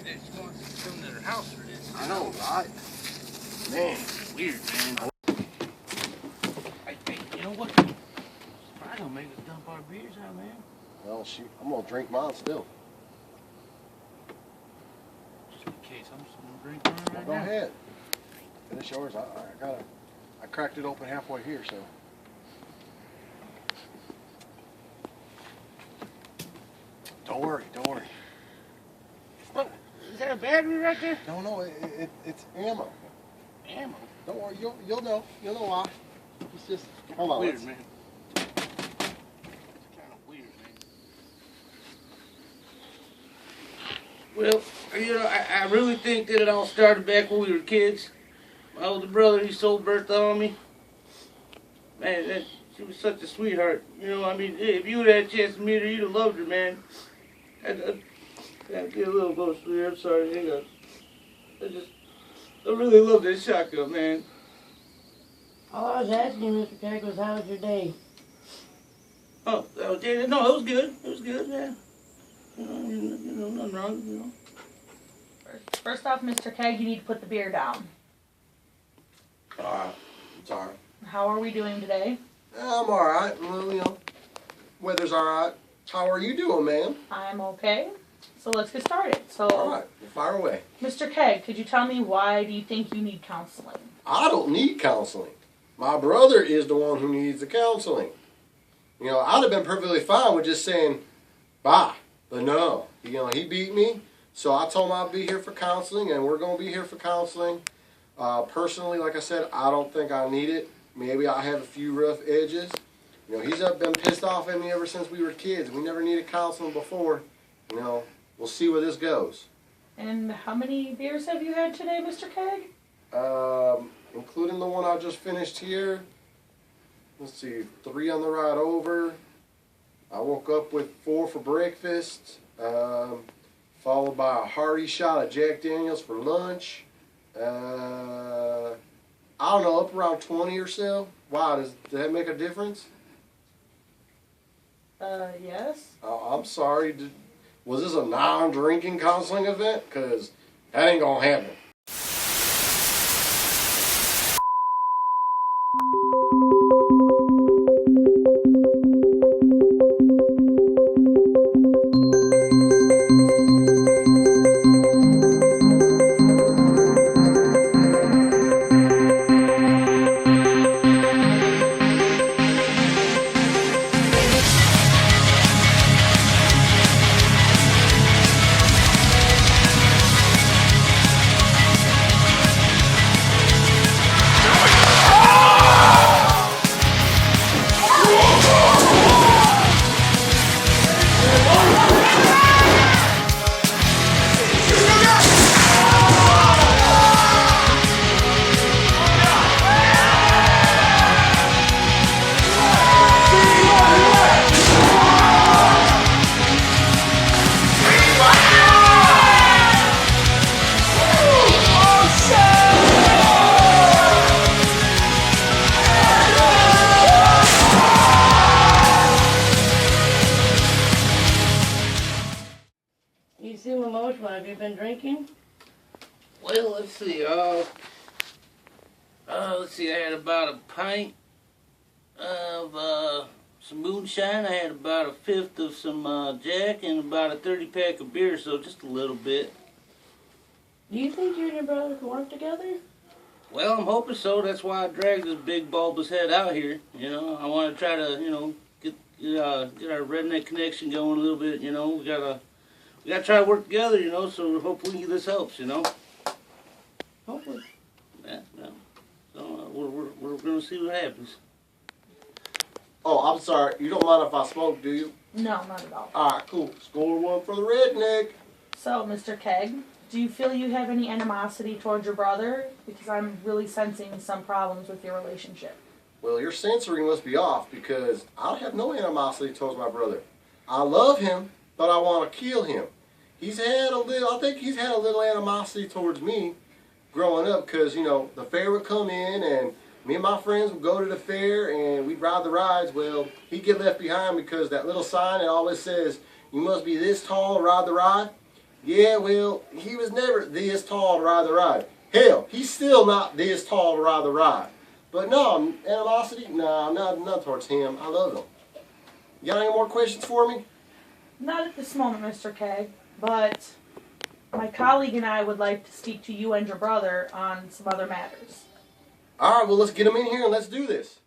scared that she's going to come to their house for this. I know, right? Man, Weird, man. Hey, you know what? Probably gonna make us dump our beers out, man. well, shoot, I'm gonna drink mine still. Just in case, I'm just gonna drink mine right Go now. ahead. Finish yours. I cracked it open halfway here, so. Don't worry. Oh, is that a battery right there? No, it's ammo. Ammo. Don't worry, you'll know why. It's just, hold on. Weird, man. It's kind of weird, man. Well, you know, I really think that it all started back when we were kids. My older brother, he sold Bertha on me. Man, she was such a sweetheart. You know, I mean, if you would have had a chance to meet her, you'd have loved her, man. I get a little closer here. I'm sorry. Hang on. I really love that shotgun, man. All I was asking you, Mr. Keg, was how was your day? Oh, yeah, no, it was good. It was good, yeah. You know, nothing wrong, you know. First off, Mr. Keg, you need to put the beer down. Alright, it's alright. How are we doing today? I'm alright. Well, weather's alright. How are you doing, ma'am? I'm okay. So let's get started. So, Alright, fire away. Mr. Keg, could you tell me why do you think you need counseling? I don't need counseling. My brother is the one who needs the counseling. You know, I'd have been perfectly fine with just saying bye. But no, he beat me. So I told him I'd be here for counseling, and we're going to be here for counseling. Personally, like I said, I don't think I need it. Maybe I have a few rough edges. You know, he's been pissed off at me ever since we were kids. We never needed counseling before. You know, we'll see where this goes. And how many beers have you had today, Mr. Keg? Including the one I just finished here. Let's see, 3 on the ride over. I woke up with 4 for breakfast, followed by a hearty shot of Jack Daniels for lunch. I don't know, up around 20 or so. Wow, does that make a difference? Yes. Oh, I'm sorry. Was this a non-drinking counseling event? Because that ain't gonna happen. You seem emotional. Have you been drinking? Well, let's see. I had about a pint of some moonshine. I had about a 1/5 of some Jack and about a 30-pack of beer, so just a little bit. Do you think you and your brother can work together? Well, I'm hoping so. That's why I dragged this big bulbous head out here. You know, I want to try to, get our redneck connection going a little bit. You know, we gotta try to work together. You know, so hopefully this helps. You know. Hopefully. Yeah. So we're gonna see what happens. Oh, I'm sorry. You don't mind if I smoke, do you? No, not at all. Alright, cool. Score 1 for the redneck. So, Mr. Keg, do you feel you have any animosity towards your brother? Because I'm really sensing some problems with your relationship. Well, your censoring must be off because I have no animosity towards my brother. I love him, but I want to kill him. I think he's had a little animosity towards me growing up because, the fair would come in and me and my friends would go to the fair and we'd ride the rides. Well, he'd get left behind because that little sign that always says, you must be this tall to ride the ride. Yeah, well, he was never this tall to ride the ride. Hell, he's still not this tall to ride the ride. But no, animosity? No, not towards him. I love him. You got any more questions for me? Not at this moment, Mr. Keg, but my colleague and I would like to speak to you and your brother on some other matters. All right, well, let's get him in here and let's do this.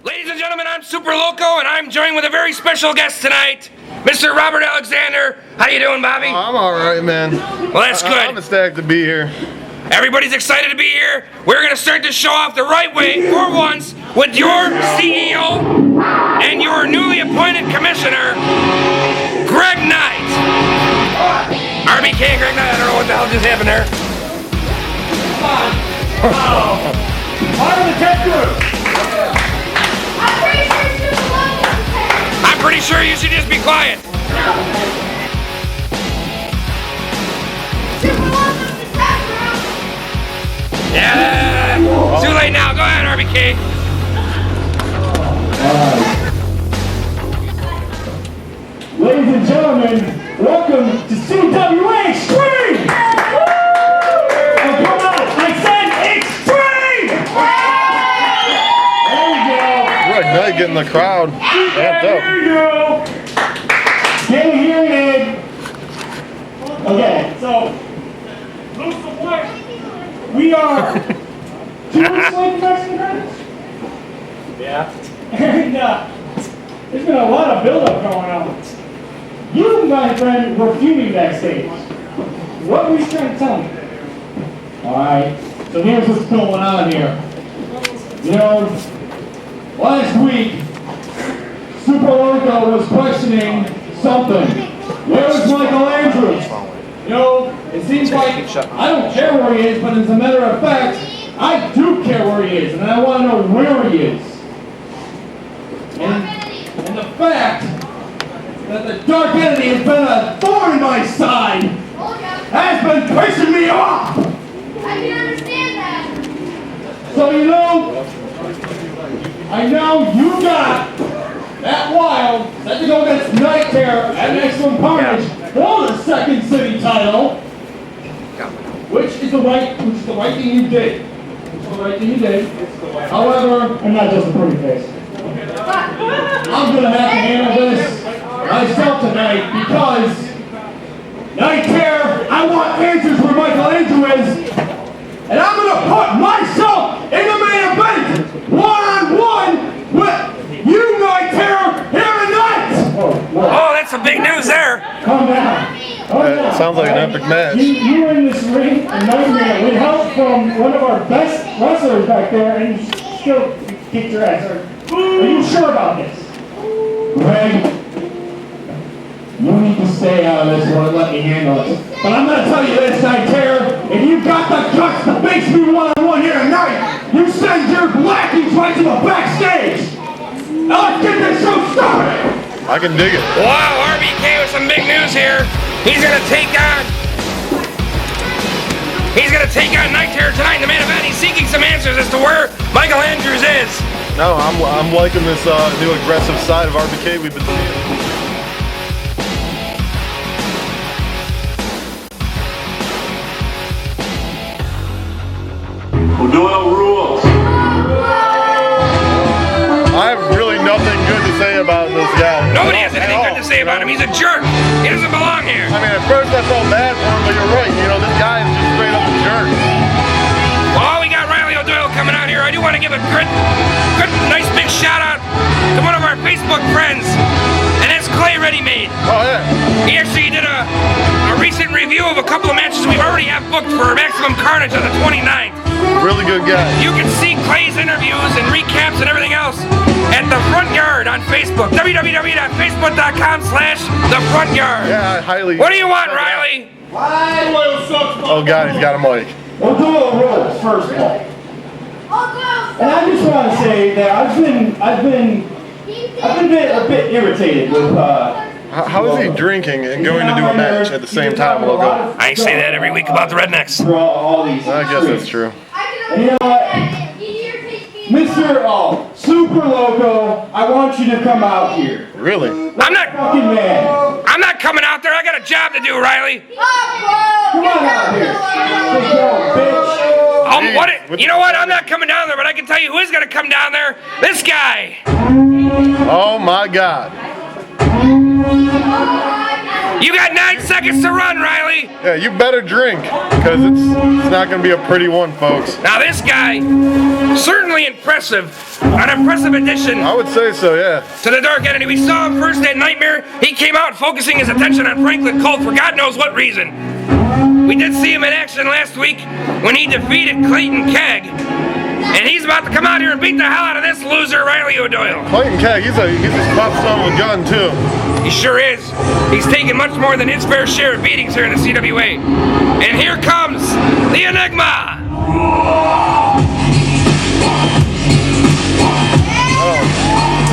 Ladies and gentlemen, I'm Super Loco, and I'm joined with a very special guest tonight, Mr. Robert Alexander. How you doing, Bobby? Oh, I'm all right, man. Well, that's good. I'm ecstatic to be here. Everybody's excited to be here. We're going to start the show off the right way for once with your CEO and your newly appointed commissioner, Greg Knight. RBK, Greg Knight, I don't know what the hell just happened there. Part of the tech group. I'm pretty sure you should just be quiet. Yeah, too late now. Go ahead, RBK. Ladies and gentlemen, welcome to cwa-TV! Oh, come on! I said extreme! There we go! Greg Knight getting the crowd amped up. There you go! Get a hearing aid. Okay, so, lose some weight. We are 2 weeks away from Mexican Gardens? Yeah. And there's been a lot of buildup going on. You, my friend, were fuming backstage. What were you trying to tell me? Alright, so here's what's going on here. You know, last week, Super Loco was questioning something. Where was Michael Andrews? You know, it seems like I don't care where he is, but as a matter of fact, I do care where he is, and I want to know where he is. And the fact that the dark entity has been a thorn in my side has been pissing me off. I can understand that. So you know, I know you got that wild set to go against Night Terror at Excellent Carnage for the second city title, which is the right thing you did. However, I'm not just a pretty face. I'm gonna have to handle this myself tonight because Night Terror, I want answers where Michael Andrew is, and I'm gonna put myself in the main event one-on-one with you, Night Terror, here tonight. Oh, that's some big news there. Calm down. It sounds like an epic match. You were in this ring a nightmare with help from one of our best wrestlers back there, and you still kicked your ass. Are you sure about this? Greg, you need to stay out of this one and let me handle it. But I'm going to tell you this, Night Terror, if you've got the guts to face me one-on-one here tonight, you send your blackies right to the backstage. Now let's get this show started. I can dig it. Wow, RBK with some big news here. He's gonna take on Night Terror tonight in the main event. He's seeking some answers as to where Michael Andrews is. No, I'm liking this new aggressive side of RBK we've been seeing. Doyle rules. I have really nothing good to say about this guy. Nobody has anything good to say about him. He's a jerk. He doesn't belong here. I mean, at first I felt bad for him, but you're right. You know, this guy is just straight up a jerk. Well, we got Riley O'Doyle coming out here. I do want to give a good, nice big shout out to one of our Facebook friends, and that's Clay Ready Made. Oh, yeah. He actually did a recent review of a couple of matches we already have booked for Maximum Carnage on the 29th. Really good guy. You can see Clay's interviews and recaps and everything else at The Front Yard on Facebook. www.facebook.com/thefrontyard. Yeah, I highly... What do you want, Riley? Oh, God, he's got a mic. We'll do a roll, first of all. And I just want to say that I've been a bit irritated with How is he drinking and going to do a match at the same time, Loco? I say that every week about the Rednecks. all these I guess that's true. and you know what? Mr. Super Super Loco, I want you to come out here. Really? I'm not coming out there. I got a job to do, Riley. Come on out here. Big dog, bitch. You know what? I'm not coming down there, but I can tell you who is going to come down there. This guy. Oh my God. You got 9 seconds to run, Riley. Yeah, you better drink, because it's not going to be a pretty one, folks. Now this guy, certainly impressive. An impressive addition. I would say so, yeah. To the Dark Entity. We saw him first at Nightmare. He came out focusing his attention on Franklin Colt for God knows what reason. We did see him in action last week when he defeated Clayton Kegg. And he's about to come out here and beat the hell out of this loser, Riley O'Doyle. Clayton Kegg, he's a tough son of a gun, too. He sure is. He's taken much more than his fair share of beatings here in the CWA. And here comes the Enigma.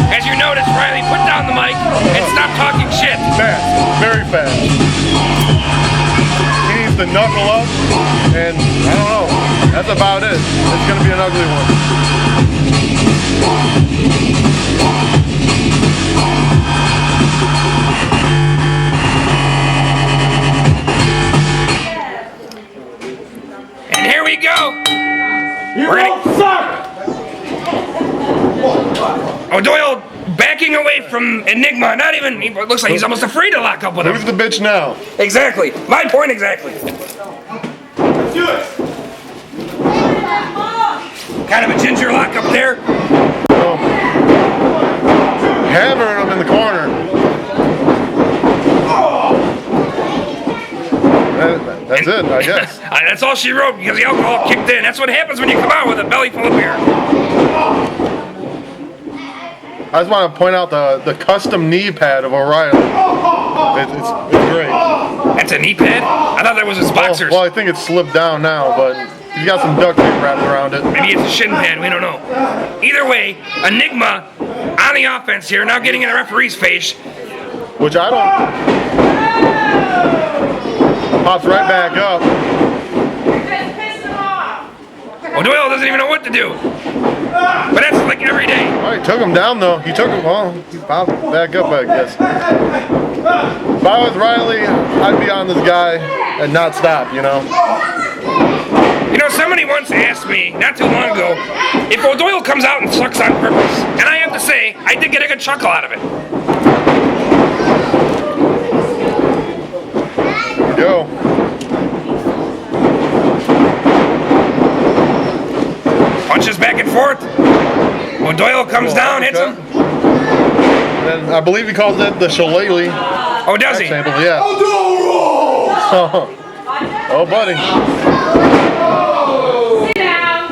As you notice, Riley, put down the mic and stop talking shit. Fast, very fast. He needs to knuckle up, and I don't know. That's about it. It's going to be an ugly one. And here we go. You don't suck! O'Doyle backing away from Enigma. Not even, it looks like he's almost afraid to lock up with him. Who's the bitch now? Exactly. My point exactly. Do it! Kind of a ginger lock up there. Oh. Hammering him in the corner. That's it, I guess. That's all she wrote because the alcohol kicked in. That's what happens when you come out with a belly full of beer. I just want to point out the custom knee pad of O'Reilly. It's great. That's a knee pad? I thought that was his boxers. Well, I think it's slipped down now, but he's got some duct tape wrapped around it. Maybe it's a shin pad, we don't know. Either way, Enigma on the offense here, now getting in the referee's face. Which I don't... Pops right back up. O'Doyle doesn't even know what to do. But that's like every day. All right, took him down though. He took him, well, he popped back up, I guess. If I was Riley, I'd be on this guy and not stop, you know? You know, somebody once asked me, not too long ago, if O'Doyle comes out and sucks on purpose. And I have to say, I did get a good chuckle out of it. Here we go. Punches back and forth. O'Doyle comes down, hits him. And I believe he calls that the shillelagh. Oh, does he? Sample, yeah. Oh, buddy.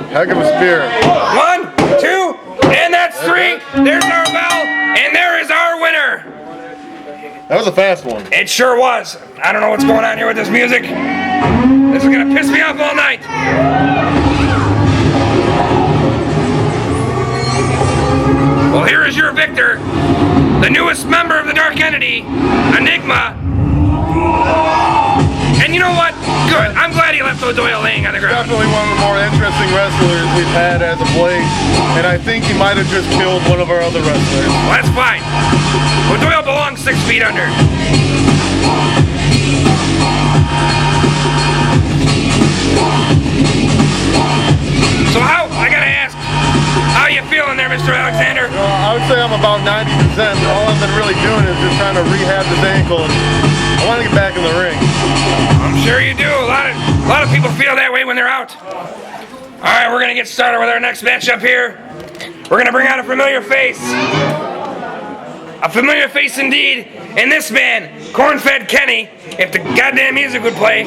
Heck of a spear. 1, 2, and that's 3. There's our bell, and there is our winner. That was a fast one. It sure was. I don't know what's going on here with this music. This is gonna piss me off all night. Well, here is your victor, the newest member of the Dark Entity, Enigma. And you know what? Good. I'm glad he left O'Doyle laying on the ground. Definitely one of the more interesting wrestlers we've had as of late. And I think he might have just killed one of our other wrestlers. Well, that's fine. O'Doyle belongs 6 feet under. So I gotta ask, how you feeling there, Mr. Alexander? I would say I'm about 90%. All I've been really doing is just trying to rehab this ankle. And I want to get back in the ring. I'm sure you do. A lot of people feel that way when they're out. All right, we're gonna get started with our next matchup here. We're gonna bring out a familiar face. A familiar face indeed. And this man, Corn-Fed Kenny, if the goddamn music would play.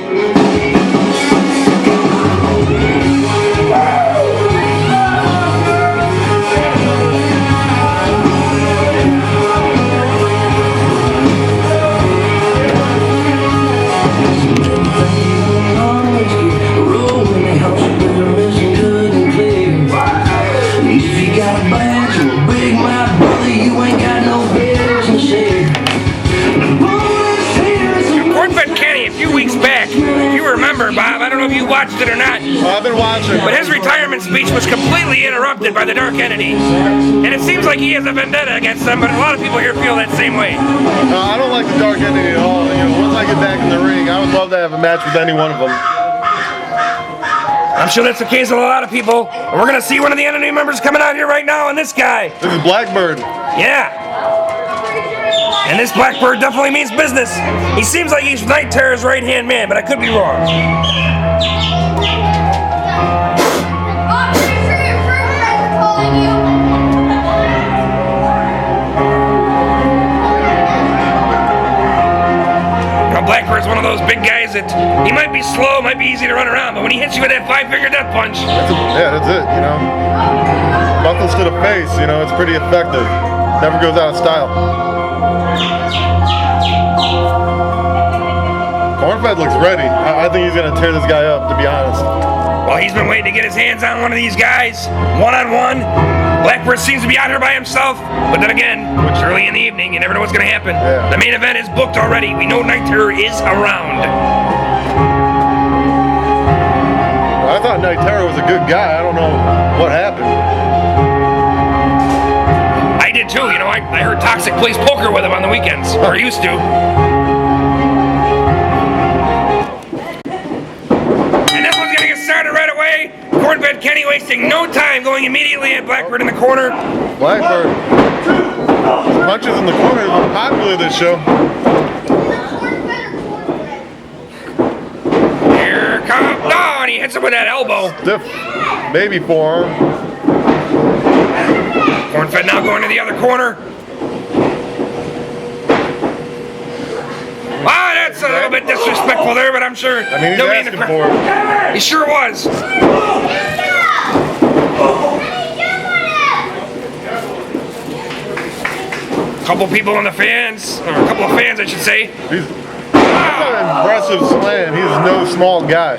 member, Bob. I don't know if you watched it or not. I've been watching. But his retirement speech was completely interrupted by the Dark Entity. And it seems like he has a vendetta against them, but a lot of people here feel that same way. I don't like the Dark Entity at all. You know, once I get back in the ring, I would love to have a match with any one of them. I'm sure that's the case with a lot of people. And we're going to see one of the Entity members coming out here right now, and this guy. This is Blackbird. Yeah. And this Blackbird definitely means business. He seems like he's Night Terror's right-hand man, but I could be wrong. I'm pretty sure your friends are calling you. Blackbird's one of those big guys that he might be slow, might be easy to run around, but when he hits you with that 5-finger death punch, that's it, you know. Buckles to the face, you know, it's pretty effective. Never goes out of style. Cornfed looks ready. I think he's going to tear this guy up, to be honest. well, he's been waiting to get his hands on one of these guys, one-on-one. Blackbird seems to be out here by himself, but then again, it's early in the evening, you never know what's going to happen. Yeah. The main event is booked already. We know Night Terror is around. I thought Night Terror was a good guy. I don't know what happened. I did too, you know, I heard Toxic plays poker with him on the weekends, or used to. And this one's gonna get started right away. Cornbed Kenny wasting no time, going immediately at Blackbird in the corner. Blackbird. Punches in the corner are popular this show. Here comes, no, and he hits him with that elbow. Stiff baby forearm. Cornfed now going to the other corner. Ah, that's a little bit disrespectful there, but I'm sure. I mean, he's nobody in the asking for it. He sure was. Couple people in the fans, or a couple of fans, I should say. He's an impressive slam. He's no small guy.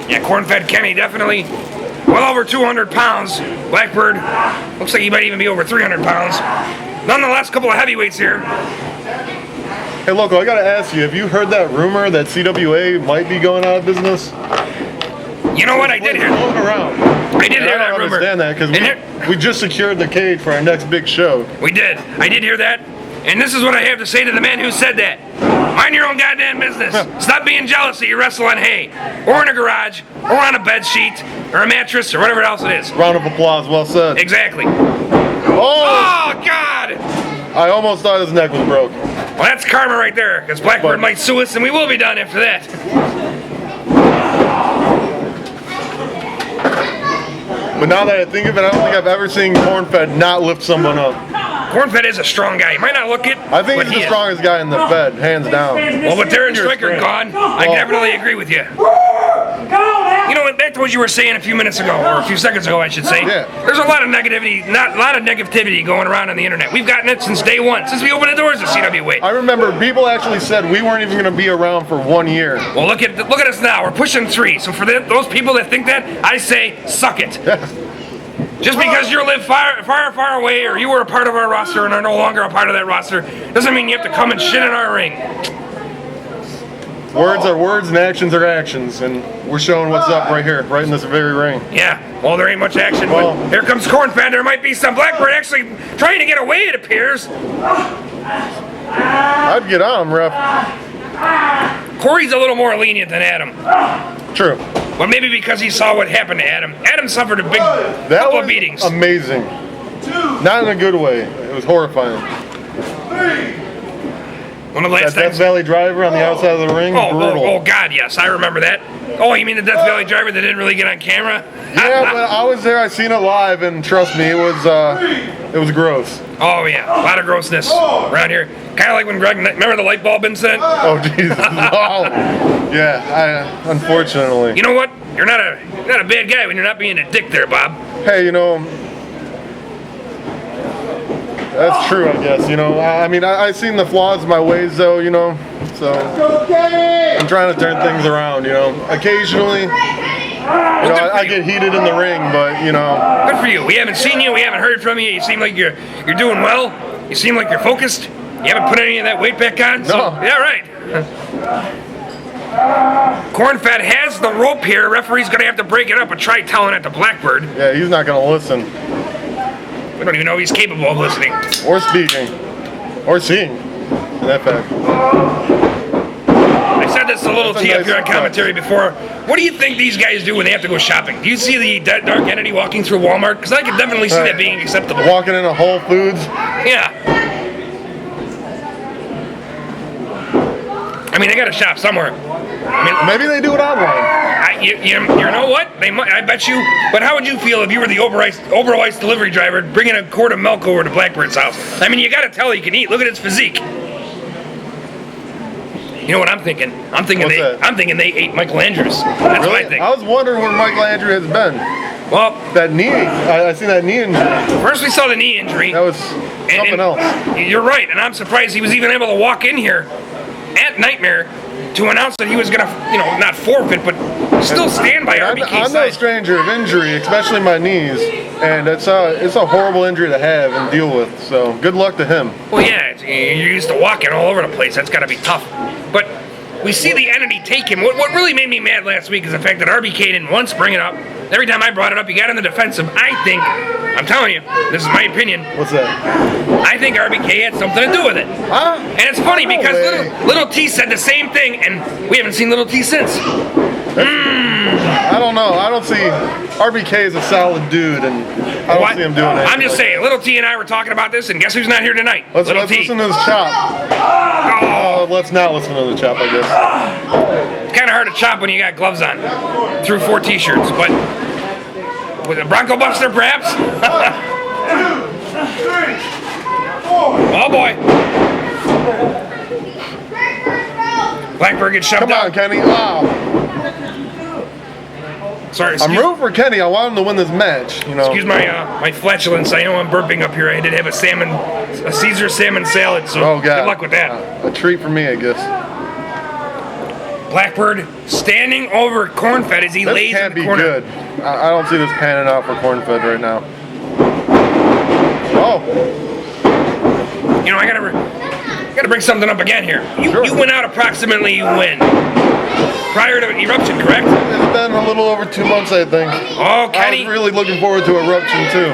Yeah, Cornfed Kenny definitely well over 200 pounds. Blackbird looks like he might even be over 300 pounds. Nonetheless, a couple of heavyweights here. Hey, Loco, I gotta ask you, have you heard that rumor that CWA might be going out of business? You know what? I did hear. Floating around. I did hear that rumor. I don't understand that because we just secured the cage for our next big show. We did. I did hear that. And this is what I have to say to the man who said that. Mind your own goddamn business. Stop being jealous that you wrestle on hay, or in a garage, or on a bed sheet, or a mattress, or whatever else it is. Round of applause, well said. Exactly. Oh! Oh, God! I almost thought his neck was broke. Well, that's karma right there, because Blackbird might sue us, and we will be done after that. But now that I think of it, I don't think I've ever seen Cornfed not lift someone up. Cornfed is a strong guy. He might not look it, I think but he's he the is. strongest guy in the Fed, hands down. Well, with Darren Stricker gone, I definitely agree with you. You know what? Back to what you were saying a few minutes ago, or a few seconds ago, I should say. Yeah. There's a lot of negativity going around on the internet. We've gotten it since day one, since we opened the doors of CWA. I remember people actually said we weren't even going to be around for 1 year. Well, look at us now. We're pushing 3. So for those people that think that, I say, suck it. Just because you live far, far, far away, or you were a part of our roster and are no longer a part of that roster, doesn't mean you have to come and shit in our ring. Words are words and actions are actions, and we're showing what's up right here, right in this very ring. Yeah, well, there ain't much action, but here comes Cornfed. There might be some. Blackbird actually trying to get away, it appears. I'd get on him, ref. Corey's a little more lenient than Adam. True. Well, maybe because he saw what happened to Adam. Adam suffered a big couple of beatings. Amazing. Not in a good way. It was horrifying. One of the last That Death times. Valley driver on the outside of the ring, brutal. Oh, God, yes, I remember that. Oh, you mean the Death Valley driver that didn't really get on camera? Yeah, but I was there. I seen it live, and trust me, it was gross. Oh yeah, a lot of grossness around here. Kind of like when Greg, remember the light bulb incident? Oh Jesus! Oh, yeah. Unfortunately. You know what? You're not a bad guy when you're not being a dick there, Bob. Hey, you know, that's true, I guess. You know, I mean, I've seen the flaws of my ways, though. You know, so I'm trying to turn things around. You know, occasionally. You know, I get heated in the ring, but you know. Good for you. We haven't seen you. We haven't heard from you. You seem like you're doing well. You seem like you're focused. You haven't put any of that weight back on. So, No. yeah, right. Cornfed has the rope here. Referee's going to have to break it up and try telling it to Blackbird. Yeah, he's not going to listen. We don't even know if he's capable of listening. Or speaking. Or seeing. In that fact. I said this a little T up here on commentary before. What do you think these guys do when they have to go shopping? Do you see the dark entity walking through Walmart? Because I could definitely see that being acceptable. Walking into Whole Foods. Yeah. I mean, they got to shop somewhere. I mean, maybe they do it online. You know what? They might. I bet you. But how would you feel if you were the Oberweis delivery driver bringing a quart of milk over to Blackbird's house? I mean, you got to tell he can eat. Look at his physique. You know what I'm thinking? I'm thinking they ate Michael Andrews. That's what I think. I was wondering where Michael Andrews has been. Well, that knee. I seen that knee injury. First we saw the knee injury. That was something else. You're right, and I'm surprised he was even able to walk in here at Nightmare to announce that he was going to, not forfeit, but still stand by RBK's side. I'm no stranger of injury, especially my knees, and it's a horrible injury to have and deal with. So good luck to him. Well, yeah, you're used to walking all over the place. That's got to be tough. But we see the entity take him. What really made me mad last week is the fact that RBK didn't once bring it up. Every time I brought it up, he got in the defensive. I'm telling you, this is my opinion. What's that? I think RBK had something to do with it. Huh? And it's funny because Little T said the same thing, and we haven't seen Little T since. I don't know. I don't see RBK is a solid dude, and I don't see him doing that. I'm just saying, Little T and I were talking about this, and guess who's not here tonight? Let's listen to this chop. Let's not listen to the chop, I guess. It's kind of hard to chop when you got gloves on through 4 T-shirts, but with a Bronco Buster, perhaps? Oh boy! Blackbird gets shoved out. Come on, Kenny. Oh. Sorry, I'm rooting for Kenny. I want him to win this match. Excuse my flatulence. I know I'm burping up here. I did have a Caesar salmon salad, so good luck with that. A treat for me, I guess. Blackbird standing over Cornfed as he lays in the corner. This can't be good. I don't see this panning out for Cornfed right now. Oh. I gotta bring something up again here. You went out approximately when? Prior to Eruption, correct? It's been a little over 2 months, I think. Oh, Kenny. I was really looking forward to Eruption, too.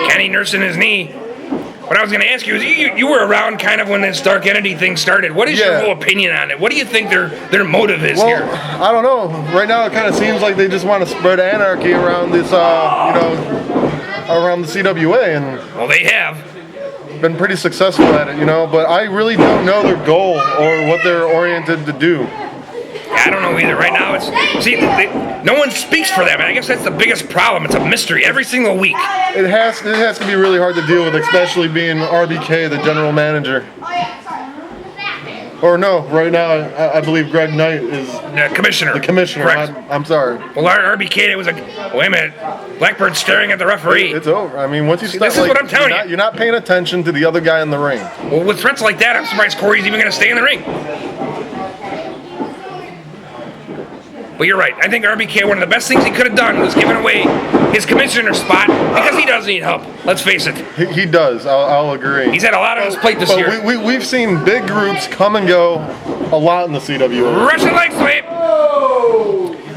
Kenny nursing his knee. What I was going to ask you is, you were around kind of when this Dark Entity thing started. What is your whole opinion on it? What do you think their motive is here? I don't know. Right now, it kind of seems like they just want to spread anarchy around this, around the CWA, and well, they have been pretty successful at it, But I really don't know their goal or what they're oriented to do. I don't know either. Right now, no one speaks for them, and I guess that's the biggest problem. It's a mystery every single week. It has to be really hard to deal with, especially being RBK, the general manager. Or no, right now I believe Greg Knight is the commissioner. The commissioner. Correct. I'm sorry. Well, RBK, it was wait a minute. Blackbird staring at the referee. It's over. I mean, once you start, this is what I'm telling you. You're not paying attention to the other guy in the ring. Well, with threats like that, I'm surprised Corey's even going to stay in the ring. But you're right. I think RBK, one of the best things he could have done was giving away his commissioner spot because he does need help. Let's face it. He does. I'll agree. He's had a lot on his plate this year. We've seen big groups come and go a lot in the CWA. Russian leg sweep.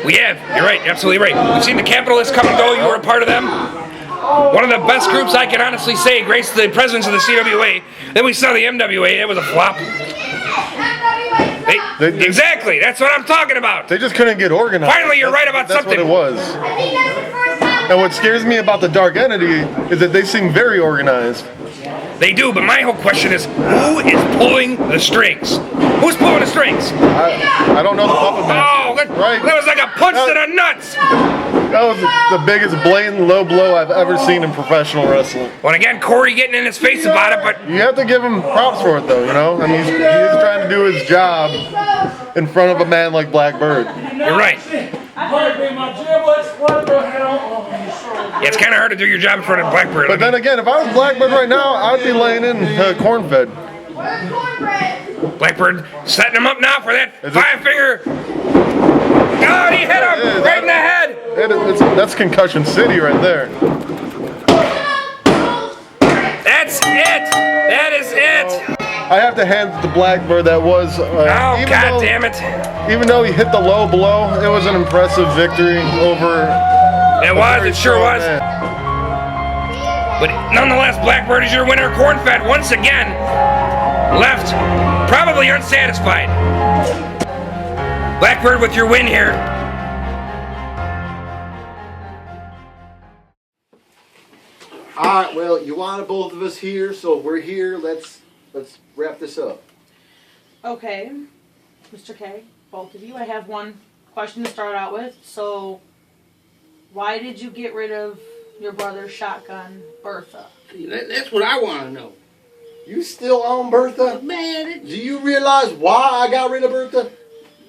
We have. You're right. You're absolutely right. We've seen the Capitalists come and go. You were a part of them. One of the best groups I can honestly say graced the presence of the CWA. Then we saw the MWA. That was a flop. Exactly. That's what I'm talking about. They just couldn't get organized. Finally, you're right about something. That's what it was. And what scares me about the Dark Entity is that they seem very organized. They do, but my whole question is, who is pulling the strings? Who's pulling the strings? I don't know the puppet master. That was like a punch to the nuts. That was the biggest blatant low blow I've ever seen in professional wrestling. Well, again, Corey getting in his face about it, but you have to give him props for it, though. I mean, he is trying to do his job in front of a man like Blackbird. You're right. Yeah, it's kind of hard to do your job in front of Blackbird. But then again, if I was Blackbird right now, I'd be laying in Cornfed. Blackbird setting him up now for that 5-finger. God, he hit him right in the head. That's Concussion City right there. That's it. That is it. I have to hand it to Blackbird. That was Oh, God damn it. Even though he hit the low blow, it was an impressive victory over. It was, it sure was. But nonetheless, Blackbird is your winner. Corn-Fed once again left probably unsatisfied. Blackbird with your win here. All right, well, you wanted both of us here, so we're here. Let's wrap this up. Okay, Mr. K, both of you, I have one question to start out with. So, why did you get rid of your brother's shotgun, Bertha? That's what I want to know. You still own Bertha? Man, Do you realize why I got rid of Bertha?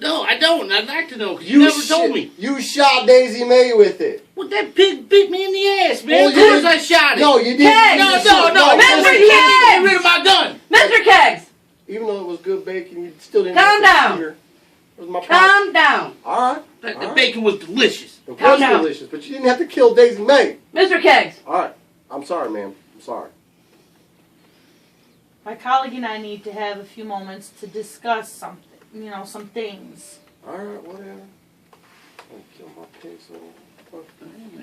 no, I don't. I'd like to know, because you never told me. You shot Daisy May with it. Well, that pig bit me in the ass, man. Well, Of course I shot it. No, you didn't. Hey! No, Mr. Get rid of my gun. Mr. Keggs, Even though it was good bacon, you still didn't. Calm have to down. shoot her. It was my calm down. All right. The bacon was delicious. It Calm was down. delicious, but you didn't have to kill Daisy May. Mr. Keggs, All right. I'm sorry, ma'am. I'm sorry. My colleague and I need to have a few moments to discuss something, some things. All right, whatever. I'm kill my pig, so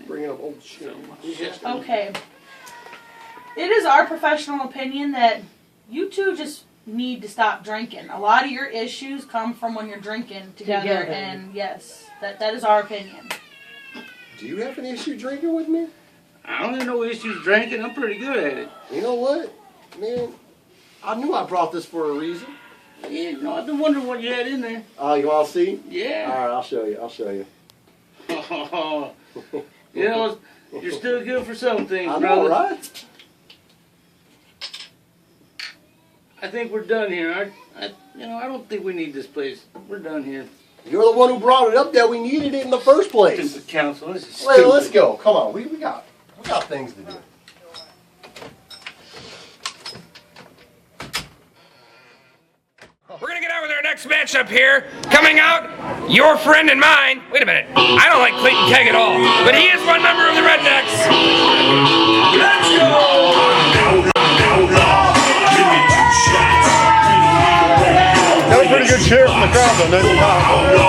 bringing up old shit. Okay. It is our professional opinion that you two just need to stop drinking. A lot of your issues come from when you're drinking together. And yes, that is our opinion. Do you have an issue drinking with me? I don't have no issues drinking. I'm pretty good at it. You know what, man? I knew I brought this for a reason. Yeah, no, I've been wondering what you had in there. Oh, you want to see? Yeah. All right, I'll show you. I'll show you. You're still good for some things, I know, brother. right? I think we're done here. I don't think we need this place. We're done here. You're the one who brought it up that we needed it in the first place. Stupid council. This is stupid. Let's go. Come on. We got things to do. We're gonna get on with our next matchup here. Coming out, your friend and mine. Wait a minute. I don't like Clayton Kegg at all, but he is one member of the Rednecks. Let's go! Got a pretty good cheer from the crowd, though. Nice and loud.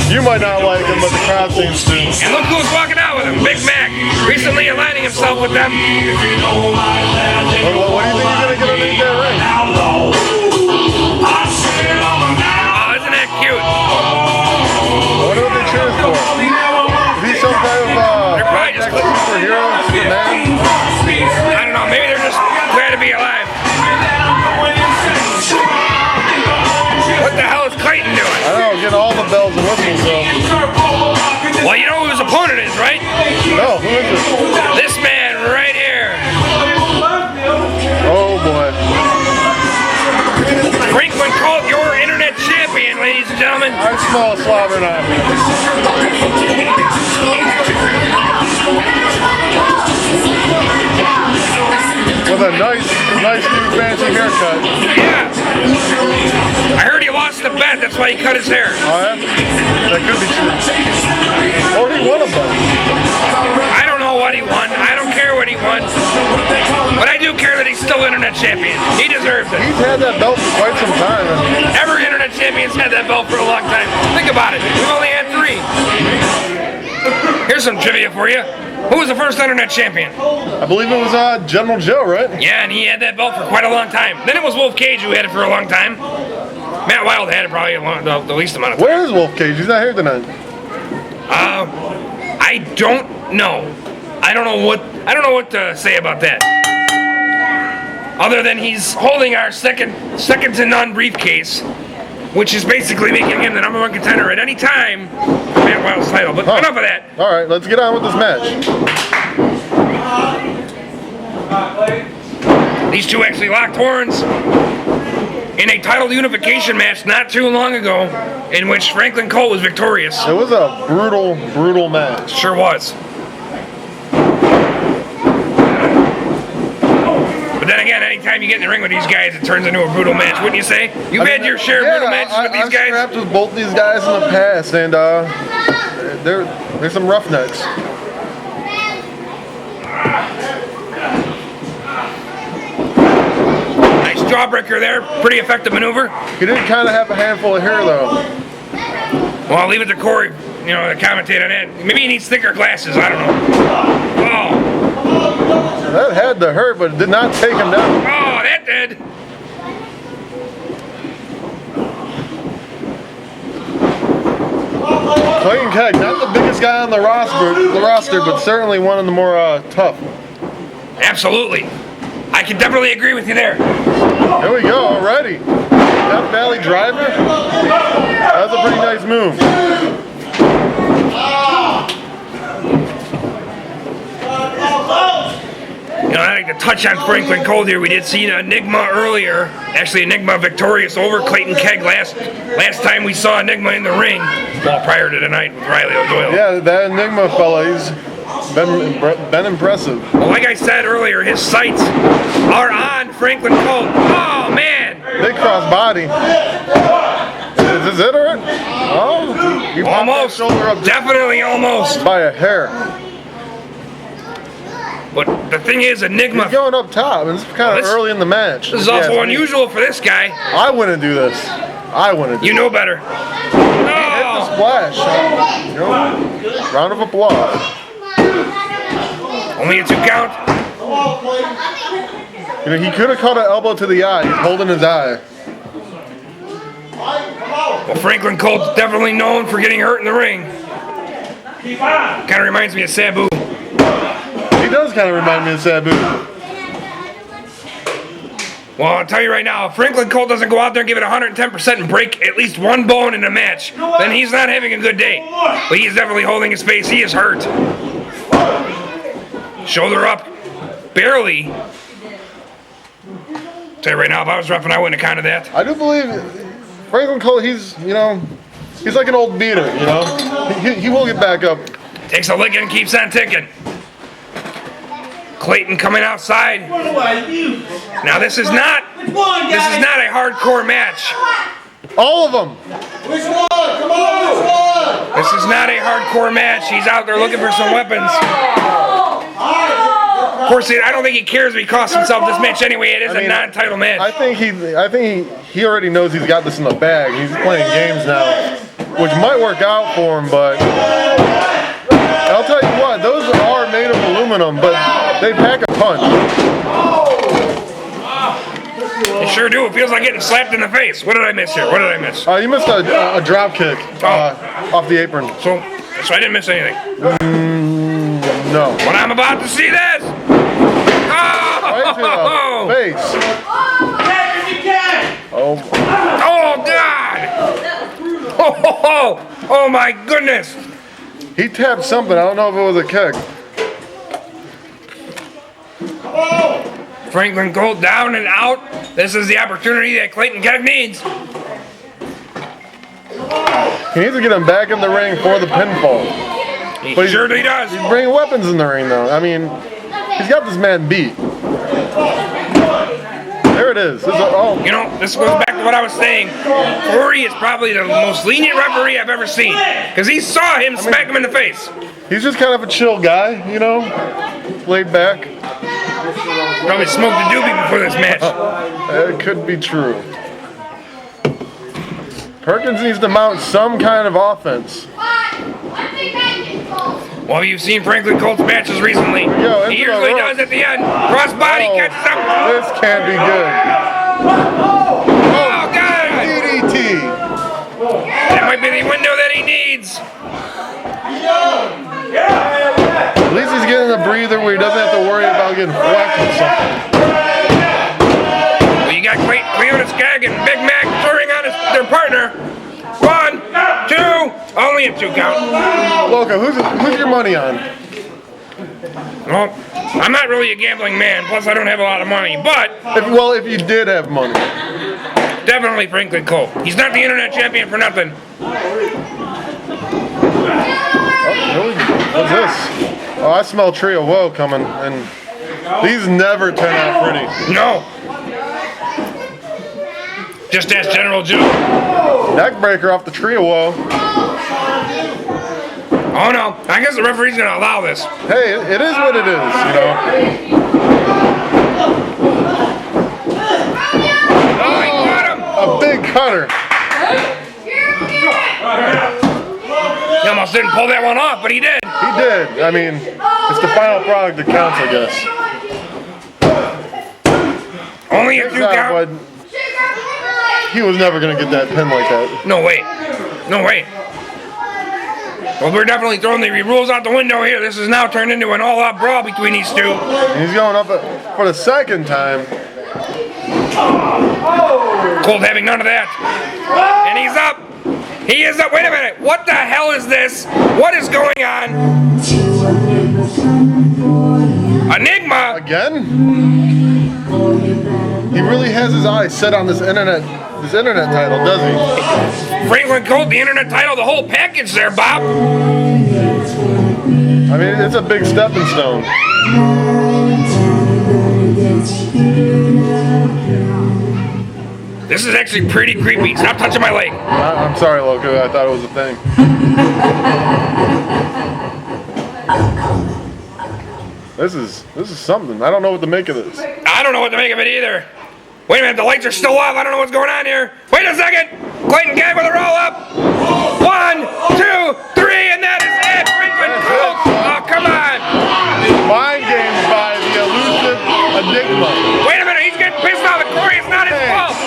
You might not like him, but the crowd seems to. And look who's walking out with him, Big Mac. Recently aligning himself with them. What do you think you're gonna get underneath that ring? Oh, isn't that cute? I wonder what they cheers for. Is he some kind of They're probably just superhero, Superman? I don't know, maybe they're just glad to be alive. What the hell is Clayton doing? I don't know, getting all the bells and whistles though. Well, you know who his opponent is, right? No, who is it? This man right here. Oh boy. Franklin Colt, your internet champion, ladies and gentlemen. I smell a slobber knife. With a nice new fancy haircut. Yeah. I heard he lost the bet, that's why he cut his hair. Oh yeah? That could be true. Or he won a bet. I don't know what he won. I don't care what he won. But I do care that he's still internet champion. He deserves it. He's had that belt for quite some time. Every internet champion's had that belt for a long time. Think about it. We've only had 3. Here's some trivia for you. Who was the first internet champion? I believe it was General Joe, right? Yeah, and he had that belt for quite a long time. Then it was Wolf Cage who had it for a long time. Matt Wild had it probably the least amount of time. Where is Wolf Cage? He's not here tonight. I don't know. I don't know what to say about that. Other than he's holding our second to none briefcase, which is basically making him the #1 contender at any time for Matt Wild's title. But enough of that. All right, let's get on with this match. These two actually locked horns in a title unification match not too long ago, in which Franklin Colt was victorious. It was a brutal match. Sure was. But then again, anytime you get in the ring with these guys, it turns into a brutal match, wouldn't you say? You've had your share of brutal matches with these I've guys? scrapped with both these guys in the past, and they're some roughnecks. jawbreaker there. Pretty effective maneuver. He did kind of have a handful of hair, though. Well, I'll leave it to Corey, to commentate on that. Maybe he needs thicker glasses. I don't know. Oh. That had to hurt, but it did not take him down. Oh, that did. Clayton Keck, not the biggest guy on the roster, but certainly one of the more tough. Absolutely. I can definitely agree with you there. Here we go already. Death Valley driver. That's a pretty nice move. I'd like to touch on Franklin Cold here. We did see Enigma earlier. Actually, Enigma victorious over Clayton Kegg last time we saw Enigma in the ring. Well, prior to tonight with Riley O'Doyle. Yeah, that Enigma fella, he's been impressive. Well, like I said earlier, his sights are on Franklin Cold. Oh, man. Big cross body. Is it or? Oh, he popped that shoulder up Definitely almost. by a hair. But the thing is, Enigma. He's going up top, and it's kind of early in the match. This is also unusual for this guy. I wouldn't do this. I wouldn't do You know better. Hit the splash. Round of applause. Only a 2 count. He could have caught an elbow to the eye. He's holding his eye. Well, Franklin Colt's definitely known for getting hurt in the ring. Kind of reminds me of Sabu. He does kind of remind me of Sabu. Well, I'll tell you right now, if Franklin Colt doesn't go out there and give it 110% and break at least one bone in a match, then he's not having a good day. But he's definitely holding his face. He is hurt. Shoulder up. Barely. I'll tell you right now, if I was reffing, I wouldn't have counted that. I do believe Franklin Colt, he's like an old beater, He will get back up. Takes a licking and keeps on ticking. Clayton coming outside. Now this is not a hardcore match. All of them. Which one? Come on, which one? This is not a hardcore match. He's out there looking for some weapons. Of course, I don't think he cares if he costs himself this match anyway. It is a non-title match. I think he already knows he's got this in the bag. He's playing games now, which might work out for him, but I'll tell you what, those are made of aluminum, but they pack a punch. They sure do. It feels like getting slapped in the face. What did I miss here? What did I miss? You missed a drop kick off the apron. So I didn't miss anything. No. When I'm about to see this. Right to the face. Oh. Oh, God. Oh, my goodness. He tapped something. I don't know if it was a kick. Franklin Colt down and out. This is the opportunity that Clayton Keck needs. He needs to get him back in the ring for the pinfall. He does. He's bringing weapons in the ring, though. I mean, he's got this man beat. There it is. This goes back to what I was saying. Corey is probably the most lenient referee I've ever seen. Because he saw him smack him in the face. He's just kind of a chill guy, laid back. Probably smoked a doobie before this match. It could be true. Perkins needs to mount some kind of offense. Well, you've seen Franklin Colt's matches recently. He usually does at the end. Crossbody catches up. This can't be good. Oh, God! DDT. That might be the window that he needs. At least he's getting a breather where he doesn't have to worry about getting whacked with something. Well, you got Cleonis Skagg and Big Mac turning on their partner. 1, 2, only a 2 count. Loco, who's your money on? Well, I'm not really a gambling man, plus I don't have a lot of money, but... If you did have money. Definitely Franklin Colt. He's not the internet champion for nothing. What's this? Oh, I smell Tree of Woe coming, and these never turn out pretty. No. Just ask General Joe. Neckbreaker off the Tree of Woe. Oh no, I guess the referee's gonna allow this. Hey, it is what it is, Cutter. He almost didn't pull that one off, but he did. He did. I mean, it's the final product that counts, I guess. Only if you count. But he was never going to get that pin like that. No way. No way. Well, we're definitely throwing the rules out the window here. This is now turned into an all-out brawl between these two. And he's going up for the second time. Colt having none of that. And he's up. He is up. Wait a minute. What the hell is this? What is going on? Enigma. Again? He really has his eyes set on this internet title, does he? Franklin Colt, the internet title, the whole package there, Bob. I mean, it's a big stepping stone. This is actually pretty creepy. Stop touching my leg. I'm sorry, Loco. I thought it was a thing. This is something. I don't know what to make of this. I don't know what to make of it either. Wait a minute, the lights are still off. I don't know what's going on here. Wait a second. Clayton Gag with a roll up. 1, 2, 3, and that is it. Franklin Colt. Oh, come on. Mind games by the elusive Enigma. Wait a minute, he's getting pissed off at Corey. It's not his fault.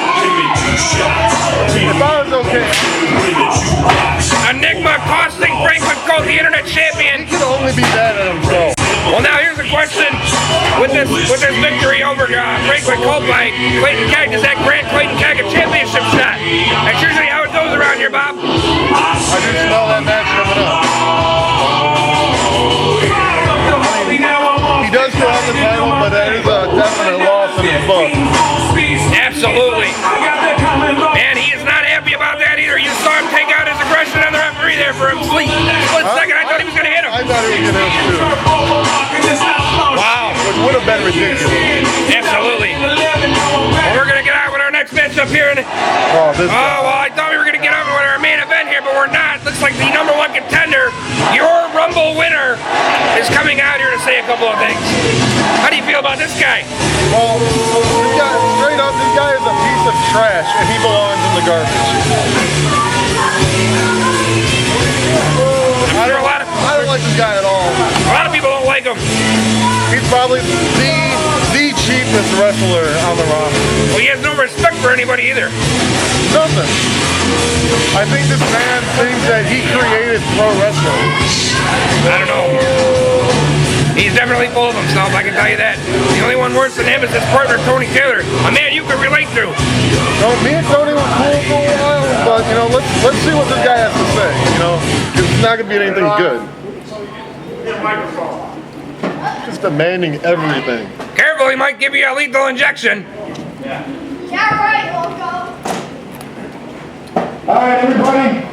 If I was okay. Enigma costing Franklin Colt the internet champion. He can only be mad at himself. Well, now here's the question. With this victory over Franklin Colt by Clayton Keg, does that grant Clayton Keg a championship shot? That's usually how it goes around here, Bob. I do smell that match coming up. He does still have the title, but that is a definite loss in his book. Absolutely. And he is not happy about that either. You saw him take out his aggression on the referee there for a split second. I thought he was going to hit him. I thought he was going to hit him too. Wow. Which would have been ridiculous. Absolutely. Well, we're going to get out with our next matchup here. Oh, well, I thought we were going to get out with our main event here, but we're not. Looks like the #1 contender, your Rumble winner, is coming out here to say a couple of things. How do you feel about this guy? Well, this guy, straight up, this guy is a piece of trash, and he belongs in the garbage. I don't like this guy at all. A lot of people don't like him. He's probably the cheapest wrestler on the roster. Well, he has no respect for anybody either. Nothing. I think this man thinks that he created pro wrestling. I don't know. He's definitely full of himself, I can tell you that. The only one worse than him is his partner, Tony Taylor, a man you could relate to. No, me and Tony were cool for a while, but you know, let's see what this guy has to say. You know, it's not gonna be anything good. Just demanding everything. Careful, he might give you a lethal injection. Yeah, right, Loco. All right, everybody,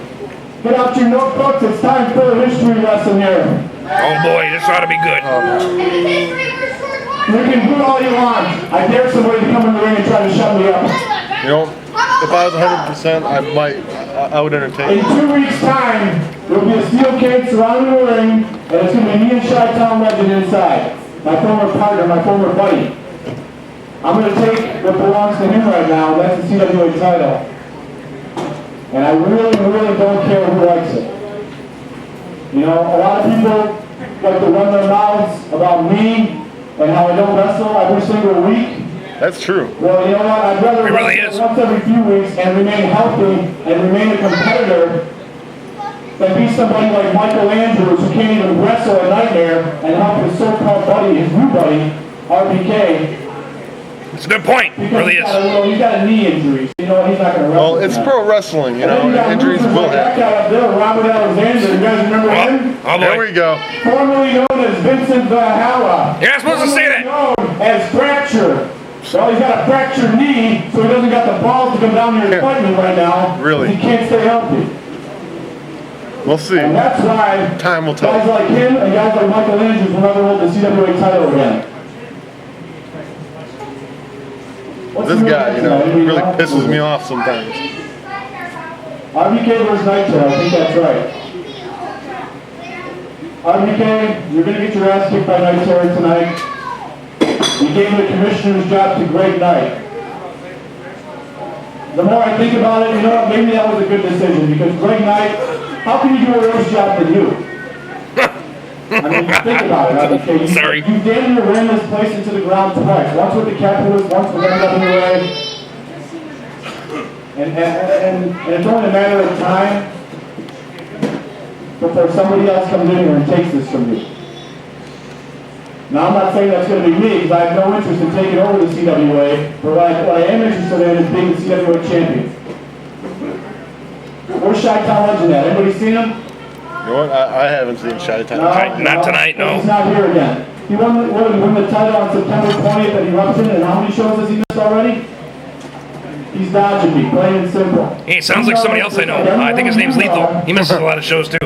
get out your notebooks. It's time for a history lesson here. Oh boy, this ought to be good. You can do all you want. I dare somebody to come in the ring and try to shut me up. You know, if I was 100%, I would entertain. In 2 weeks' time, there will be a steel cage surrounding the ring, and it's going to be me and Chi-Town Legend inside. My former partner, my former buddy. I'm going to take what belongs to him right now. That's the cwa title. And I really, really don't care who likes it. You know, a lot of people like to run their mouths about me and how I don't wrestle every single week. That's true. Well, you know what? I'd rather wrestle once every few weeks and remain healthy and remain a competitor than be somebody like Michael Andrews who can't even wrestle a nightmare and help his so-called buddy, his new buddy, RBK. It's a good point. It really is. He's got a knee injury. You know, he's not going to wrestle. Well, it's pro wrestling, you know, injuries will happen. That guy up there, Robert Alexander, you guys remember him? Oh, there we go. Formerly known as Vincent Valhalla. You're not supposed to say that. Known as Fracture. Well, he's got a fractured knee, so he doesn't got the balls to come down to your appointment right now. Really? He can't stay healthy. We'll see. And that's why time will tell. Guys like him and guys like Michael Andrews will never hold the cwa title again. This guy, you know, really pisses me off sometimes. RBK versus Naito, I think that's right. RBK, you're going to get your ass kicked by Naito tonight. You gave the commissioner's job to Greg Knight. the more I think about it, you know what, maybe that was a good decision because Greg Knight, how can you do a worse job than you? I mean, think about it. Okay, Sorry. You damn near ran this place into the ground twice. Once with the Capitalists, once with NWA. And it's only a matter of time before somebody else comes in here and takes this from you. Now, I'm not saying that's going to be me, because I have no interest in taking over the CWA, but what I am interested in is being the CWA champion. Where's Chi-Town Legend at? Anybody seen him? You know what? I haven't seen Chi-Town. Not tonight, no. He's not here again. He won the title on September 20th at Eruption, and how many shows has he missed already? He's dodging me, plain and simple. He sounds like somebody else I know. I think his name's Lethal. He misses a lot of shows, too.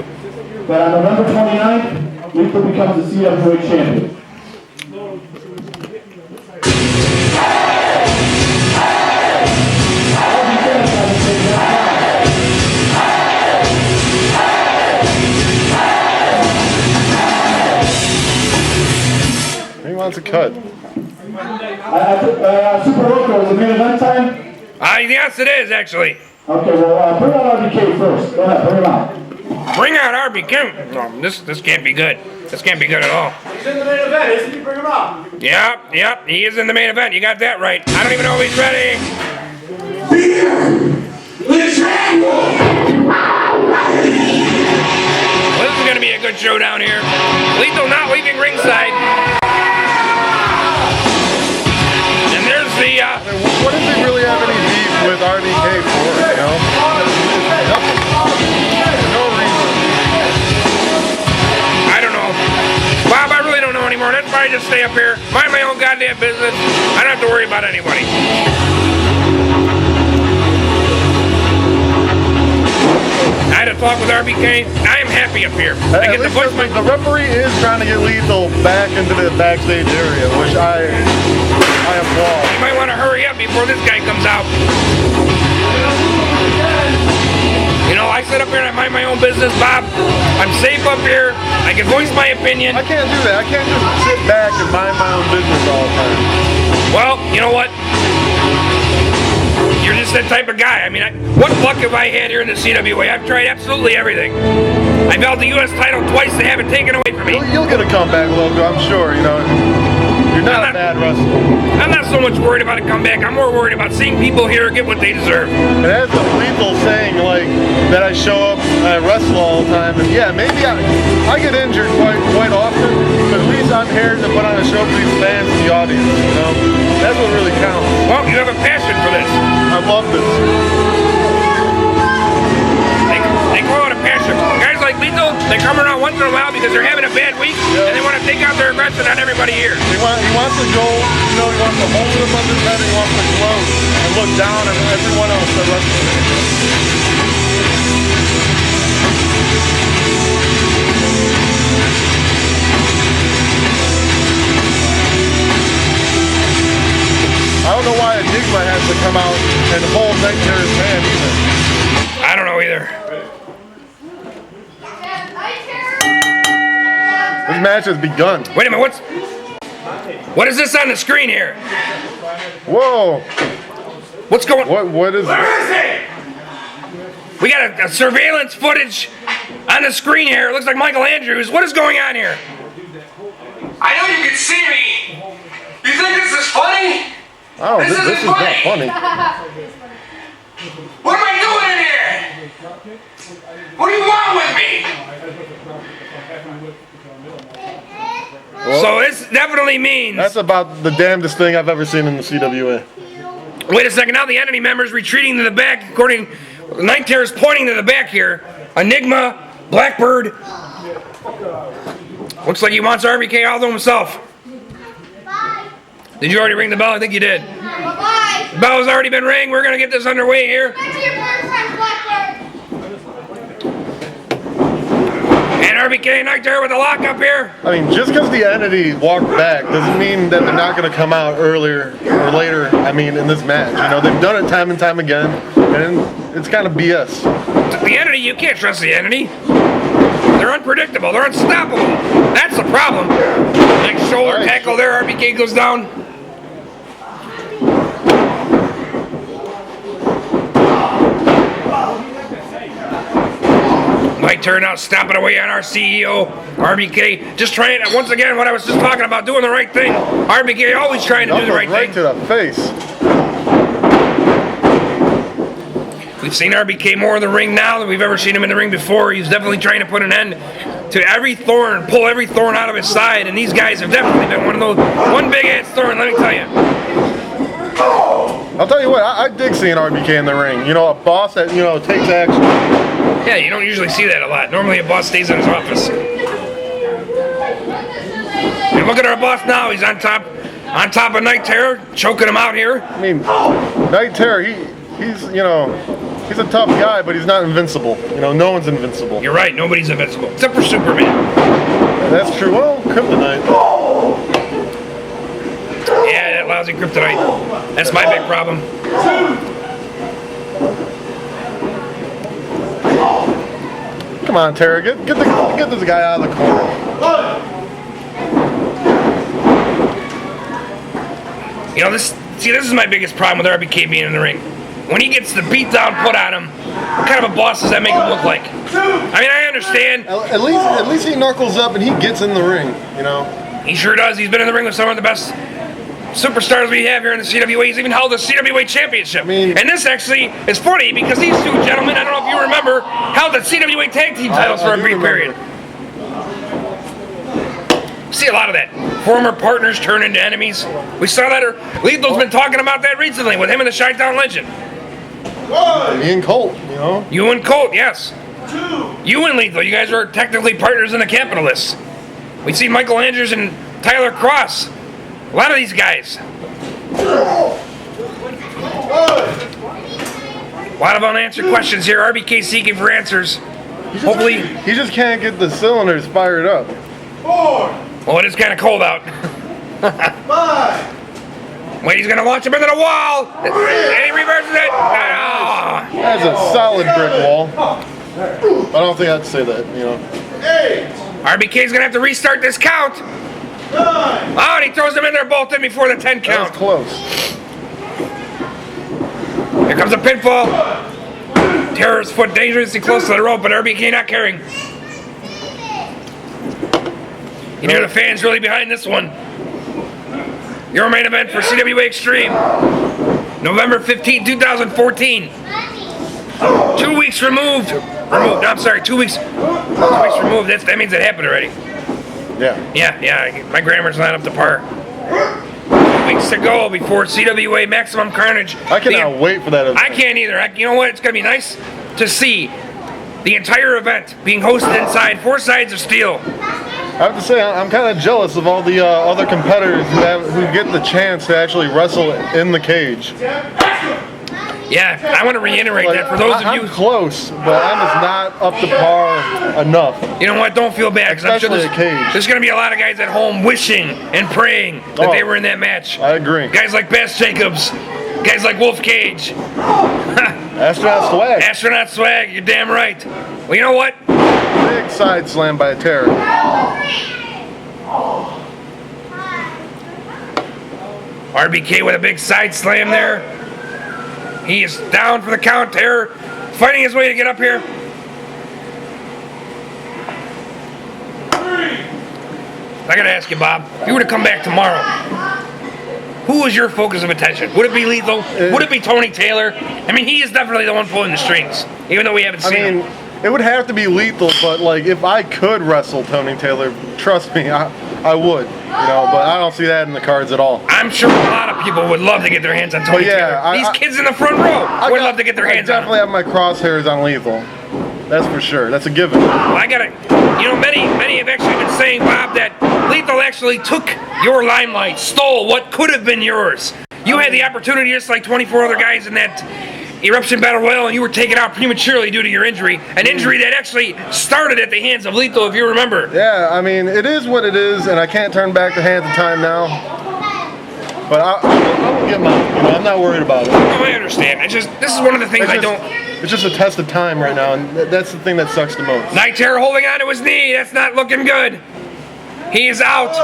But on November 29th, Lethal becomes the CWA champion. He wants a cut. Super Loco, is it main event time? Yes, it is, actually. Okay, well, bring out RBK first. Go ahead, bring him out. Bring out RBK. No, this can't be good. This can't be good at all. He's in the main event, isn't he? Bring him out. Yep, he is in the main event. You got that right. I don't even know if he's ready. Well, this is going to be a good show down here. Lethal not leaving ringside. And there's the... What does he really have any beef with RBK for, you know? Nothing. No reason. I don't know. Bob, I really don't know anymore. That's why I just stay up here, mind my own goddamn business. I don't have to worry about anybody. I had a talk with RBK. I am happy up here. I get the voice. The referee is trying to get Lethal back into the backstage area, which I applaud. You might want to hurry up before this guy comes out. You know, I sit up here and I mind my own business, Bob. I'm safe up here. I can voice my opinion. I can't do that. I can't just sit back and mind my own business all the time. Well, you know what? You're just that type of guy. I mean, what luck have I had here in the CWA? I've tried absolutely everything. I've held the U.S. title twice. They haven't taken away from me. You'll get a comeback, Loco, I'm sure. You know, you're not a bad wrestler. I'm not so much worried about a comeback. I'm more worried about seeing people here get what they deserve. And as the Lethal saying, like, that I show up and I wrestle all the time, and yeah, maybe I get injured quite often, but at least I'm here to put on a show for these fans and the audience, you know? That's what really counts. Well, you have a passion for this. I love this. They call it a passion. Guys like Lethal, they come around once in a while because they're having a bad week, and they want to take out their aggression on everybody here. He wants to go, you know, he wants to hold it above his head, he wants to gloat and look down on everyone else that wrestles. I don't know why Enigma has to come out and hold Night Terror's hand either. I don't know either. This match has begun. Wait a minute, what is this on the screen here? Whoa. What's going on? What is this? We got a surveillance footage on the screen here. It looks like Michael Andrews. What is going on here? I know you can see me. You think this is funny? Oh, this is not funny. What am I doing in here? What do you want with me? Well, so this definitely means... That's about the damnedest thing I've ever seen in the CWA. Wait a second, now the entity members retreating to the back, according... Night Terror's pointing to the back here. Enigma, Blackbird. Looks like he wants RBK all to himself. Did you already ring the bell? I think you did. Bye-bye. The bell has already been rang. We're going to get this underway here. Back to your boyfriend, Blackbird. And RBK Night Terror with the lock up here. I mean, just because the entity walked back doesn't mean that they're not going to come out earlier or later, I mean, in this match. You know, they've done it time and time again, and it's kind of BS. The entity, you can't trust the entity. They're unpredictable. They're unstoppable. That's the problem. Next shoulder tackle there. RBK goes down. Night Terror now stomping away on our CEO, RBK. Just trying, once again, what I was just talking about, doing the right thing. RBK always trying to do the right thing. To the face. We've seen RBK more in the ring now than we've ever seen him in the ring before. He's definitely trying to put an end to every thorn, pull every thorn out of his side, and these guys have definitely been one of those, one big ass thorn, let me tell you. I'll tell you what, I dig seeing RBK in the ring. You know, a boss that, you know, takes action. Yeah, you don't usually see that a lot. Normally a boss stays in his office. And look at our boss now, he's on top of Night Terror, choking him out here. I mean, Night Terror, he's, you know, he's a tough guy, but he's not invincible. You know, no one's invincible. You're right, nobody's invincible, except for Superman. That's true. Well, Kryptonite. Yeah, that lousy kryptonite. That's my big problem. Come on, Terror, get this guy out of the corner. You know, this is my biggest problem with RBK being in the ring. When he gets the beat down put on him, what kind of a boss does that make him look like? I mean, I understand. At least he knuckles up and he gets in the ring, you know. He sure does. He's been in the ring with some of the best superstars we have here in the CWA. He's even held the CWA championship. And this actually is funny because these two gentlemen, I don't know if you remember, held the CWA tag team titles for a brief period. See a lot of that. Former partners turn into enemies. We saw that. Lethal's been talking about that recently with him and the Chi-Town Legend. Me and Colt, you know. You and Colt, yes. You and Lethal, you guys are technically partners in the Capitalists. We see Michael Andrews and Tyler Cross. A lot of these guys. A lot of unanswered questions here. RBK seeking for answers. Hopefully. He just can't get the cylinders fired up. Well, it is kind of cold out. Wait, he's going to launch him into the wall. And he reverses it. Oh. That's a solid brick wall. I don't think I'd say that, you know. RBK's going to have to restart this count. Oh, and he throws them in there both in before the 10 count. That was close. Here comes a pinfall. Terror's foot dangerously close to the rope, but RBK not caring. You know the fans really behind this one. Your main event for CWA Extreme. November 15, 2014. 2 weeks removed. Two weeks removed. That means it happened already. Yeah, my grammar's not up to par. 2 weeks to go before CWA Maximum Carnage. I cannot wait for that event. I can't either. You know what? It's going to be nice to see the entire event being hosted inside 4 Sides of Steel. I have to say, I'm kind of jealous of all the other competitors who get the chance to actually wrestle in the cage. Yeah, I want to reiterate that for those of you. I'm close, but I'm just not up to par enough. You know what? Don't feel bad, because I'm sure there's going to be a lot of guys at home wishing and praying that they were in that match. I agree. Guys like Bass Jacobs, guys like Wolf Cage. Astronaut Swag. Astronaut Swag, you're damn right. Well, you know what? Big side slam by Terror. RBK with a big side slam there. He is down for the count. Terror fighting his way to get up here. I gotta ask you, Bob, if you were to come back tomorrow, who was your focus of attention? Would it be Lethal? Would it be Tony Taylor? I mean, he is definitely the one pulling the strings, even though we haven't seen him. It would have to be Lethal, but like if I could wrestle Tony Taylor, trust me, I would. You know, but I don't see that in the cards at all. I'm sure a lot of people would love to get their hands on Tony Taylor. These kids in the front row would love to get their hands on him. I definitely have my crosshairs on Lethal. That's for sure. That's a given. Well, I gotta, you know, many have actually been saying, Bob, that Lethal actually took your limelight, stole what could have been yours. You had the opportunity, just like 24 other guys in that Eruption Battle Royal, and you were taken out prematurely due to your injury. An injury that actually started at the hands of Lethal, if you remember. Yeah, I mean, it is what it is, and I can't turn back the hands of time now. But I will get mine. You know, I'm not worried about it. Oh, I understand. This is one of the things It's just a test of time right now, and that's the thing that sucks the most. Night Terror holding on to his knee. That's not looking good. He is out.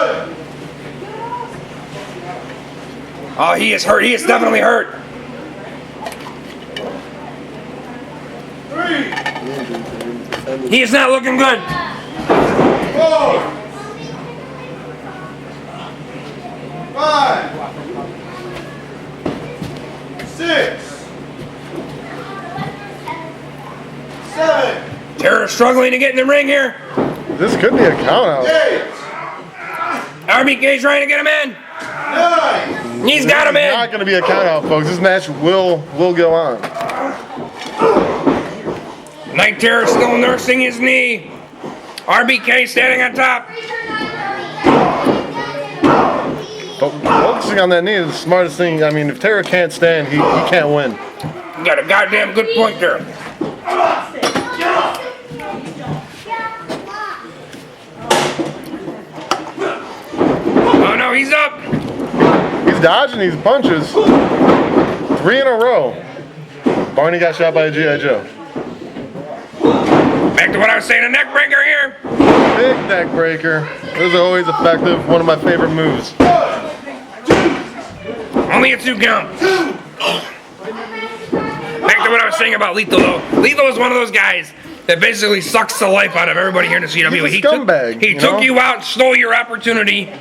Oh, he is hurt. He is definitely hurt. He is not looking good. 4, 5, 6, 7. Terror struggling to get in the ring here. This could be a count out. 8, RBK trying to get him in. 9. He's got him It's not in. going to be a count out, folks. This match will go on. Night Terror still nursing his knee. RBK standing on top. But focusing on that knee is the smartest thing. I mean, if Terror can't stand, he can't win. You got a goddamn good point there. Oh no, he's up. He's dodging these punches. 3 in a row. Barney got shot by a G.I. Joe. Back to what I was saying, a neck breaker here. Big neck breaker. Those are always effective. One of my favorite moves. Only a 2 count. Back to what I was saying about Lethal though. Lethal is one of those guys that basically sucks the life out of everybody here in the CW. He's a scumbag, He took you out, stole your opportunity.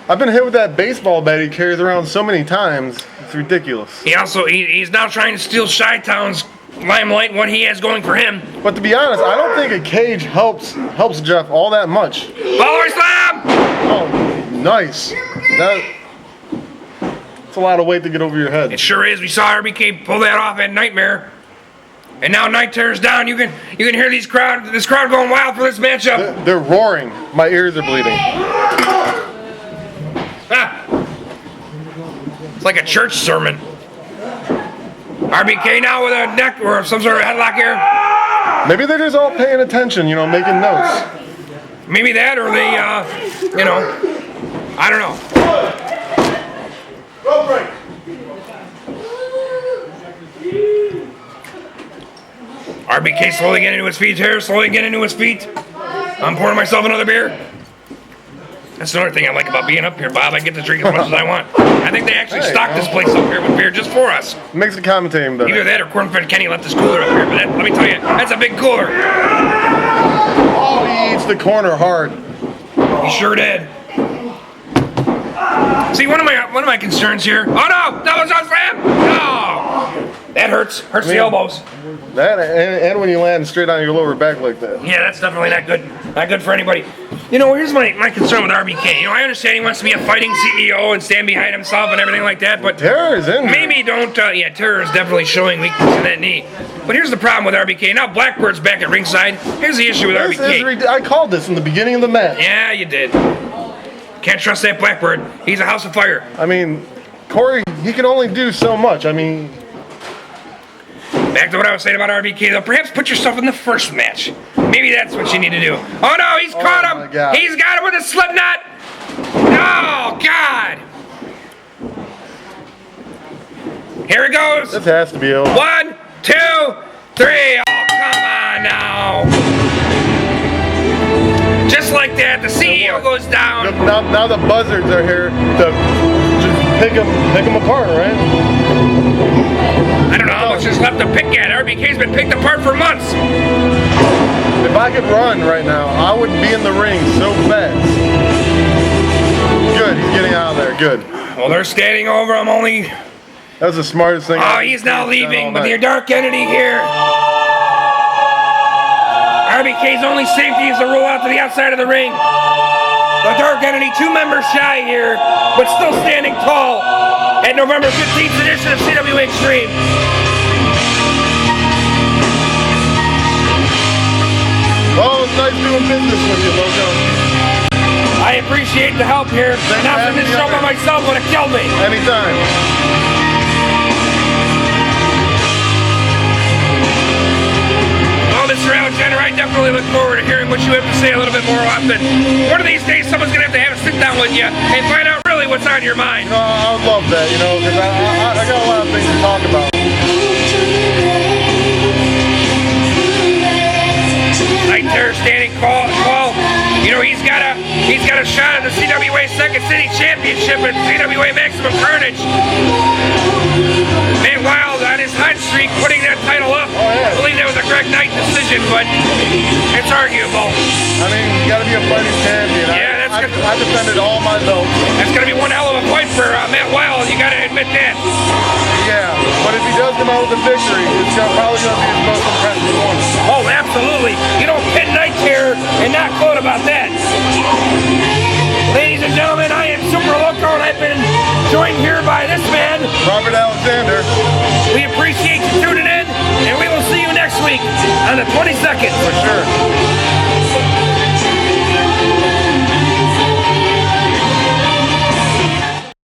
I've been hit with that baseball bat he carries around so many times. It's ridiculous. He's now trying to steal Chi-Town's limelight, what he has going for him. But to be honest, I don't think a cage helps Jeff all that much. Follower slam! Oh, nice. That's a lot of weight to get over your head. It sure is. We saw RBK pull that off at Nightmare. And now Night Terror's down. You can hear this crowd going wild for this matchup. They're roaring. My ears are bleeding. Ah. It's like a church sermon. RBK now with a neck or some sort of headlock here. Maybe they're just all paying attention, making notes. Maybe that, or they, I don't know. Rope break. RBK slowly getting into his feet here, slowly getting into his feet. I'm pouring myself another beer. That's another thing I like about being up here, Bob. I get to drink as much as I want. I think they actually stocked this place up here with beer just for us. Makes the commentating better. Either that or Cornfed Kenny left his cooler up here, but let me tell you, that's a big cooler. Oh, he eats the corner hard. He sure did. See, one of my concerns here. Oh no, double shot slam! No, that hurts the elbows. That and when you land straight on your lower back like that. Yeah, that's definitely not good for anybody. Here's my concern with RBK. I understand he wants to be a fighting CEO and stand behind himself and everything like that, but Terror is injured. maybe don't. Terror is definitely showing weakness in that knee. But here's the problem with RBK. Now Blackbird's back at ringside. Here's the issue with RBK. I called this in the beginning of the match. Yeah, you did. Can't trust that Blackbird. He's a house of fire. I mean, Corey, he can only do so much. I mean, back to what I was saying about RBK, though. Perhaps put yourself in the first match. Maybe that's what you need to do. Oh, no, he's caught him. God. He's got him with a slip knot. Oh, God. Here it goes. this has to be over. 1, 2, 3. Oh, come on now. Just like that, the CEO goes down. Now the buzzards are here to just pick them apart, right? I don't know how much is left to pick at. RBK's been picked apart for months. If I could run right now, I would be in the ring so fast. Good, he's getting out of there. Good. Well, they're standing over him only. That was the smartest thing. Oh, he's now leaving with your dark entity here. RBK's only safety is to roll out to the outside of the ring. The dark entity, 2 members shy here, but still standing tall at November 15th edition of CWA Extreme. Oh, it's nice doing business with you, Loco. I appreciate the help here. Announcing this show by myself would have killed me. Anytime. Well, Mr. Alexander, I definitely look forward to hearing what you have to say a little bit more often. One of these days, someone's going to have a sit down with you and find out really what's on your mind. I would love that, because I got a lot of things to talk about. Night Terror standing tall. He's got a shot at the CWA Second City Championship at CWA Maximum Carnage. Man Wild on his hot streak, putting that title up. I believe that was a Greg Knight decision. decision, but it's arguable. I mean, you got to be a fighting champion. Yeah, that's good. I defended all my belts. That's going to be one hell of a fight for Matt Wild. You got to admit that. Yeah, but if he does come out with a victory, it's probably going to be his most impressive one. Oh, absolutely. You don't pin Knight's here and not quote about that. Ladies and gentlemen, I am Super Loco, and I've been joined here by this man, Robert Alexander. We appreciate you tuning in, and we will see you next week on the 22nd. For sure.